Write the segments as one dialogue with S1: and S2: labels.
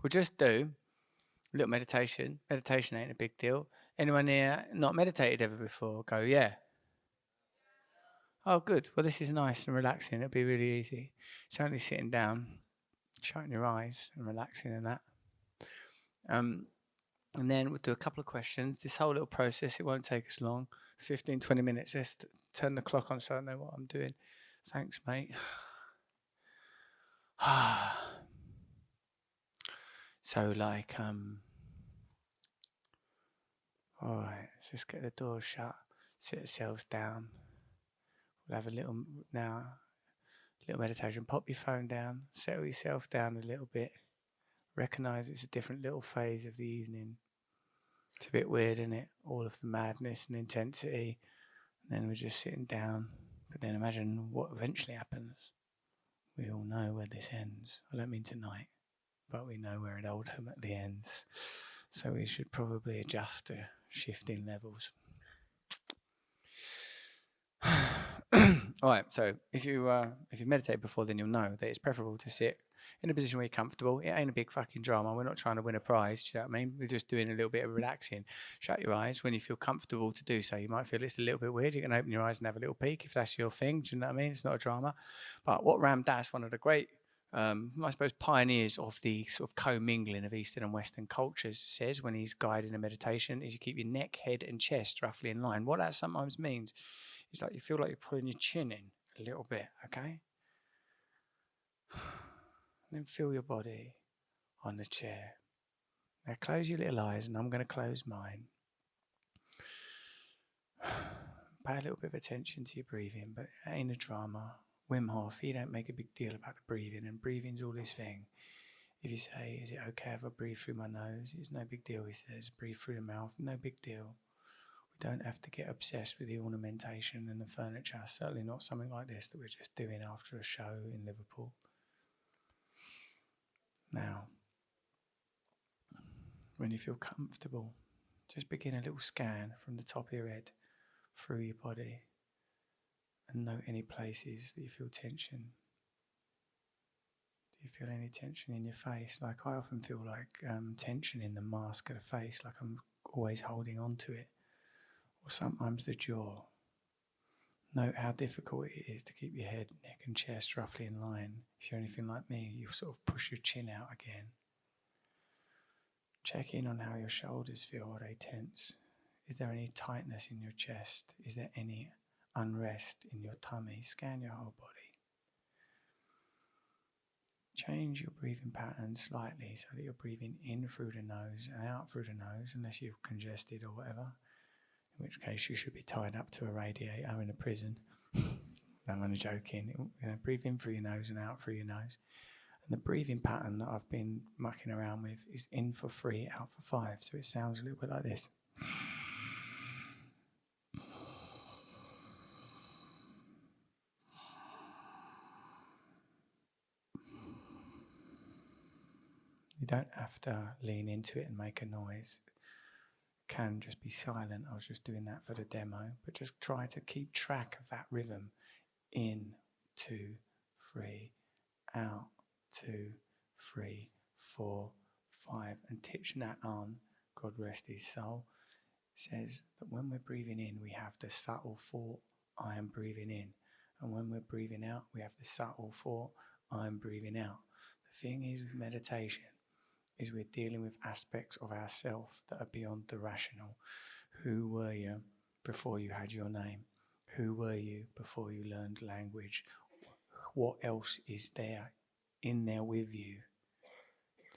S1: We'll just do a little meditation. Meditation ain't a big deal. Anyone here not meditated ever before? Go, yeah. Oh, good. Well, this is nice and relaxing. It'll be really easy. It's only sitting down, shutting your eyes and relaxing and that. And then we'll do a couple of questions. This whole little process, it won't take us long. 15, 20 minutes. Let's turn the clock on so I know what I'm doing. Thanks, mate. So, like, all right, let's just get the doors shut, sit ourselves down. We'll have a little meditation. Pop your phone down, settle yourself down a little bit. Recognize it's a different little phase of the evening. It's a bit weird, isn't it? All of the madness and intensity. And then we're just sitting down. But then imagine what eventually happens. We all know where this ends. I don't mean tonight, but we know where it ultimately ends. So we should probably adjust to shifting levels. All right, so if you meditate before, then you'll know that it's preferable to sit in a position where you're comfortable. It ain't a big fucking drama. We're not trying to win a prize. Do you know what I mean? We're just doing a little bit of relaxing. Shut your eyes when you feel comfortable to do so. You might feel it's a little bit weird. You can open your eyes and have a little peek if that's your thing. Do you know what I mean? It's not a drama. But what Ram Dass, one of the great, I suppose, pioneers of the sort of commingling of Eastern and Western cultures, says when he's guiding a meditation is you keep your neck, head, and chest roughly in line. What that sometimes means is like you feel like you're pulling your chin in a little bit, okay? And then feel your body on the chair. Now close your little eyes, and I'm going to close mine. Pay a little bit of attention to your breathing, but it ain't a drama. Wim Hof, he don't make a big deal about the breathing, and breathing's all his thing. If you say, is it okay if I breathe through my nose? It's no big deal, he says. Breathe through the mouth, no big deal. We don't have to get obsessed with the ornamentation and the furniture. Certainly not something like this that we're just doing after a show in Liverpool. Now, when you feel comfortable, just begin a little scan from the top of your head through your body and note any places that you feel tension. Do you feel any tension in your face? Like I often feel like tension in the mask of the face, like I'm always holding on to it. Or sometimes the jaw. Note how difficult it is to keep your head, neck and chest roughly in line. If you're anything like me, you sort of push your chin out again. Check in on how your shoulders feel. Are they tense? Is there any tightness in your chest? Is there any unrest in your tummy? Scan your whole body. Change your breathing pattern slightly so that you're breathing in through the nose and out through the nose, unless you're congested or whatever, in which case you should be tied up to a radiator in a prison. I'm only joking. Breathe in through your nose and out through your nose. And the breathing pattern that I've been mucking around with is in for 3, out for 5. So it sounds a little bit like this. You don't have to lean into it and make a noise. It can just be silent. I was just doing that for the demo. But just try to keep track of that rhythm. In, 2, 3, out, 2, 3, 4, 5. And Thich Nhat Hanh, God rest his soul, says that when we're breathing in, we have the subtle thought, I am breathing in. And when we're breathing out, we have the subtle thought, I am breathing out. The thing is with meditation, is we're dealing with aspects of ourself that are beyond the rational. Who were you before you had your name? Who were you before you learned language? What else is there in there with you?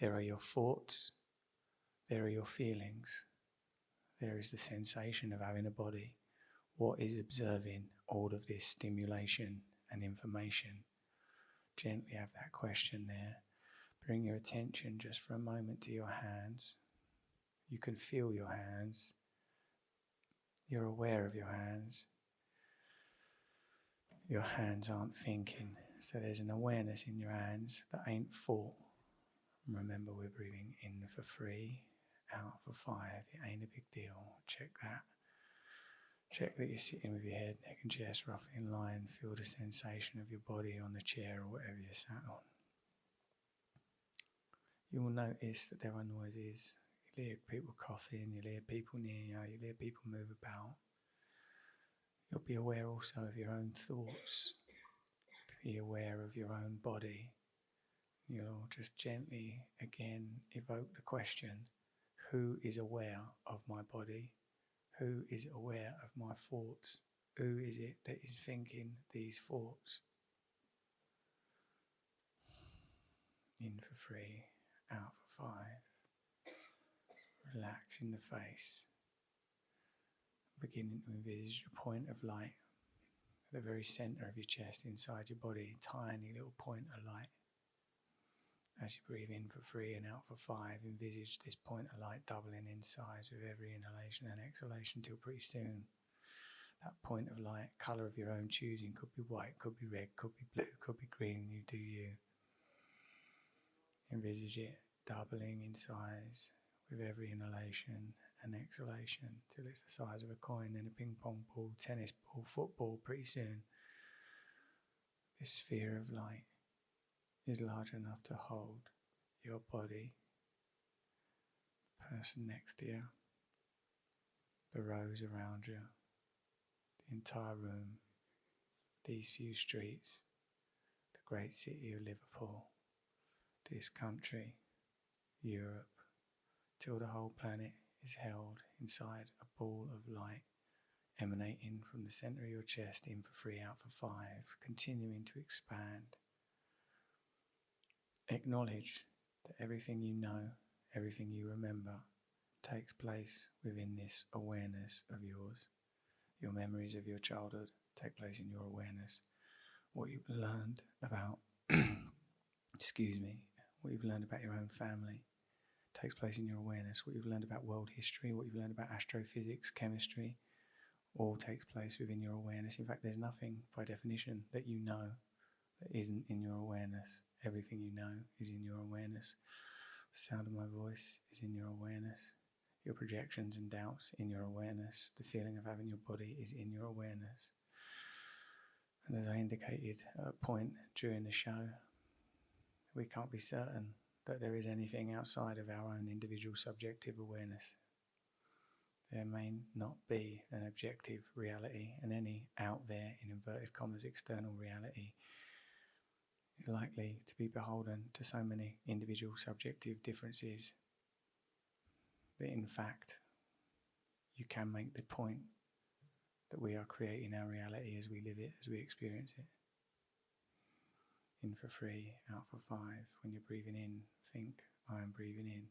S1: There are your thoughts. There are your feelings. There is the sensation of having a body. What is observing all of this stimulation and information? Gently have that question there. Bring your attention just for a moment to your hands. You can feel your hands. You're aware of your hands. Your hands aren't thinking, so there's an awareness in your hands that ain't thought. Remember, we're breathing in for 3, out for 5. It ain't a big deal. Check that. Check that you're sitting with your head, neck and chest roughly in line. Feel the sensation of your body on the chair or whatever you're sat on. You will notice that there are noises. You'll hear people coughing, you'll hear people near you, you'll hear people move about. You'll be aware also of your own thoughts. Be aware of your own body. You'll just gently again evoke the question, who is aware of my body? Who is aware of my thoughts? Who is it that is thinking these thoughts? In for 3, out for 5. Relax in the face. Beginning to envisage a point of light at the very center of your chest, inside your body, tiny little point of light. As you breathe in for 3 and out for 5, envisage this point of light doubling in size with every inhalation and exhalation till pretty soon. That point of light, colour of your own choosing, could be white, could be red, could be blue, could be green, you do you. Envisage it doubling in size with every inhalation and exhalation till it's the size of a coin, then a ping pong ball, tennis ball, football. Pretty soon this sphere of light is large enough to hold your body, the person next to you, the rows around you, the entire room, these few streets, the great city of Liverpool, this country, Europe, till the whole planet is held inside a ball of light emanating from the centre of your chest, in for 3, out for 5, continuing to expand. Acknowledge that everything you know, everything you remember, takes place within this awareness of yours. Your memories of your childhood take place in your awareness. What you've learned about, what you've learned about your own family takes place in your awareness. What you've learned about world history, what you've learned about astrophysics, chemistry, all takes place within your awareness. In fact, there's nothing by definition that you know that isn't in your awareness. Everything you know is in your awareness. The sound of my voice is in your awareness. Your projections and doubts in your awareness. The feeling of having your body is in your awareness. And as I indicated at a point during the show, we can't be certain that there is anything outside of our own individual subjective awareness. There may not be an objective reality, and any out there, in inverted commas, external reality is likely to be beholden to so many individual subjective differences that in fact you can make the point that we are creating our reality as we live it, as we experience it. In for 3, out for 5. When you're breathing in, think, I am breathing in.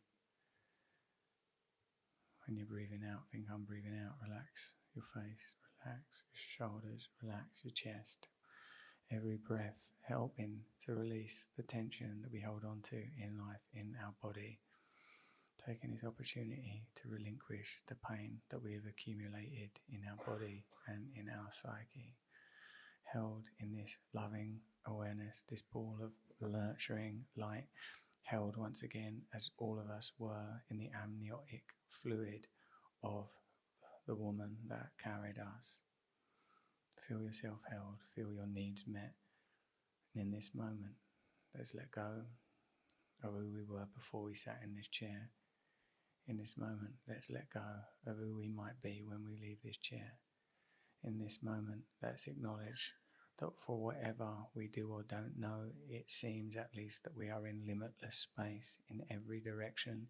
S1: When you're breathing out, think, I'm breathing out. Relax your face, relax your shoulders, relax your chest. Every breath helping to release the tension that we hold on to in life, in our body. Taking this opportunity to relinquish the pain that we have accumulated in our body and in our psyche. Held in this loving awareness, this ball of nurturing light, held once again as all of us were in the amniotic fluid of the woman that carried us. Feel yourself held, feel your needs met. And in this moment, let's let go of who we were before we sat in this chair. In this moment, let's let go of who we might be when we leave this chair. In this moment, let's acknowledge that for whatever we do or don't know, it seems at least that we are in limitless space in every direction,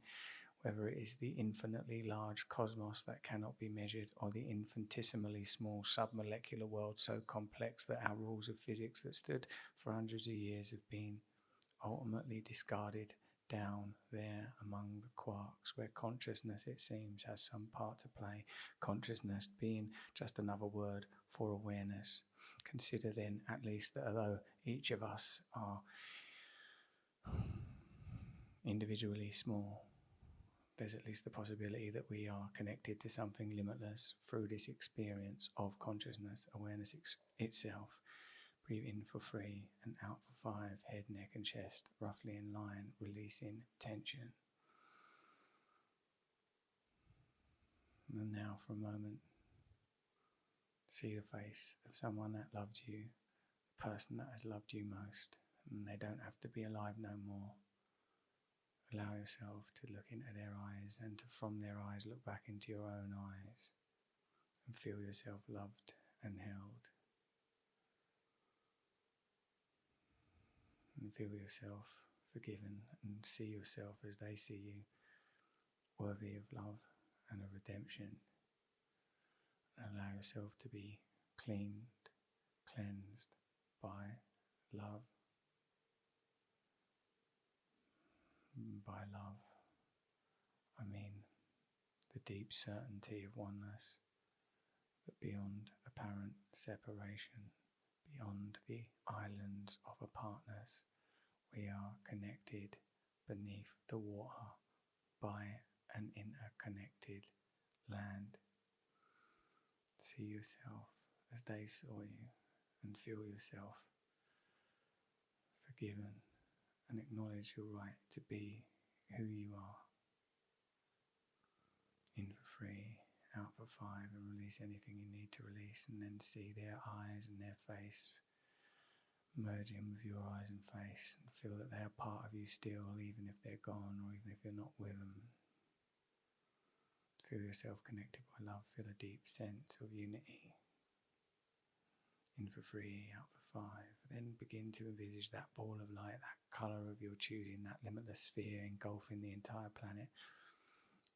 S1: whether it is the infinitely large cosmos that cannot be measured or the infinitesimally small submolecular world so complex that our rules of physics that stood for hundreds of years have been ultimately discarded down there among the quarks, where consciousness, it seems, has some part to play. Consciousness being just another word for awareness. Consider then at least that although each of us are individually small, there's at least the possibility that we are connected to something limitless through this experience of consciousness, awareness itself. Breathe in for 3 and out for 5, head, neck and chest roughly in line, releasing tension. And now for a moment, see the face of someone that loved you, the person that has loved you most, and they don't have to be alive no more. Allow yourself to look into their eyes and to, from their eyes, look back into your own eyes and feel yourself loved and held. And feel yourself forgiven and see yourself as they see you, worthy of love and of redemption. And allow yourself to be cleansed by love. By love, I mean the deep certainty of oneness, that beyond apparent separation, beyond the islands of apartness, we are connected beneath the water by an interconnected land. See yourself as they saw you and feel yourself forgiven and acknowledge your right to be who you are. In for 3, out for 5, and release anything you need to release, and then see their eyes and their face merging with your eyes and face, and feel that they are part of you still, even if they're gone or even if you're not with them. Feel yourself connected by love, feel a deep sense of unity. In for 3, out for 5. Then begin to envisage that ball of light, that colour of your choosing, that limitless sphere engulfing the entire planet,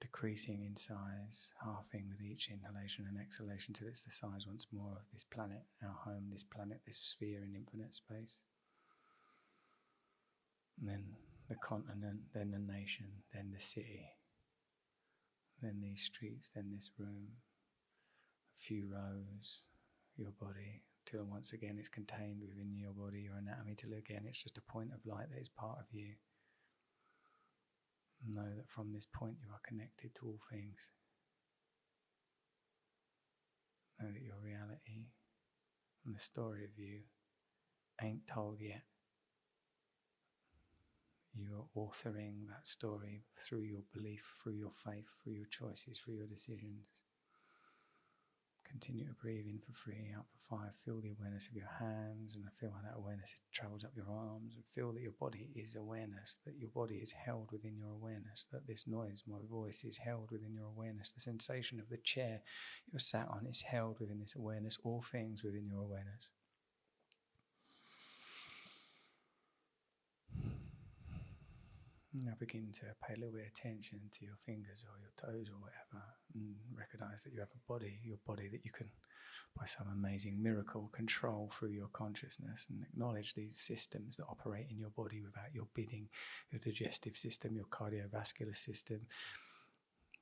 S1: decreasing in size, halving with each inhalation and exhalation till it's the size once more of this planet, our home, this planet, this sphere in infinite space. And then the continent, then the nation, then the city, then these streets, then this room, a few rows, your body, till once again it's contained within your body, your anatomy, till again it's just a point of light that is part of you. Know that from this point you are connected to all things. Know that your reality and the story of you ain't told yet. You are authoring that story through your belief, through your faith, through your choices, through your decisions. Continue to breathe in for 3, out for 5. Feel the awareness of your hands, and feel how that awareness travels up your arms, and feel that your body is awareness, that your body is held within your awareness, that this noise, my voice, is held within your awareness. The sensation of the chair you're sat on is held within this awareness, all things within your awareness. Now begin to pay a little bit of attention to your fingers or your toes or whatever, and recognise that you have a body, your body that you can, by some amazing miracle, control through your consciousness, and acknowledge these systems that operate in your body without your bidding, your digestive system, your cardiovascular system,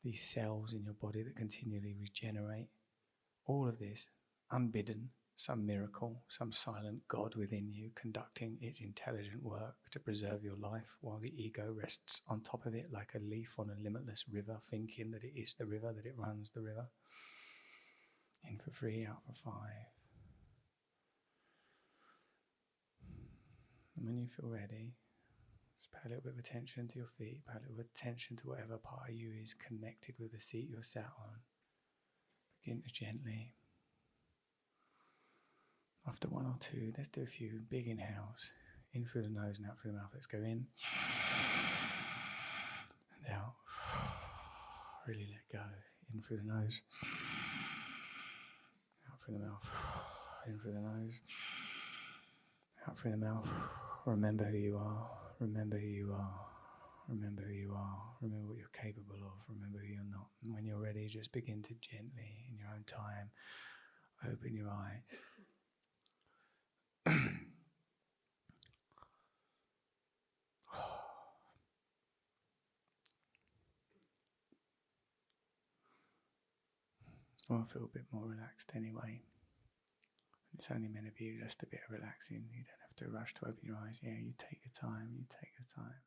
S1: these cells in your body that continually regenerate. All of this, unbidden, some miracle, some silent God within you conducting its intelligent work to preserve your life while the ego rests on top of it like a leaf on a limitless river, thinking that it is the river, that it runs the river. In for 3, out for 5. And when you feel ready, just pay a little bit of attention to your feet, pay a little bit of attention to whatever part of you is connected with the seat you're sat on. Begin to gently, after 1 or 2, let's do a few big inhales. In through the nose and out through the mouth. Let's go in and out. Really let go. In through the nose, out through the mouth. In through the nose, out through the mouth. Remember who you are. Remember who you are. Remember who you are. Remember what you're capable of. Remember who you're not. And when you're ready, just begin to gently, in your own time, open your eyes. Well, I feel a bit more relaxed anyway. It's only meant to be just a bit of relaxing. You don't have to rush to open your eyes. Yeah, you take your time, you take your time.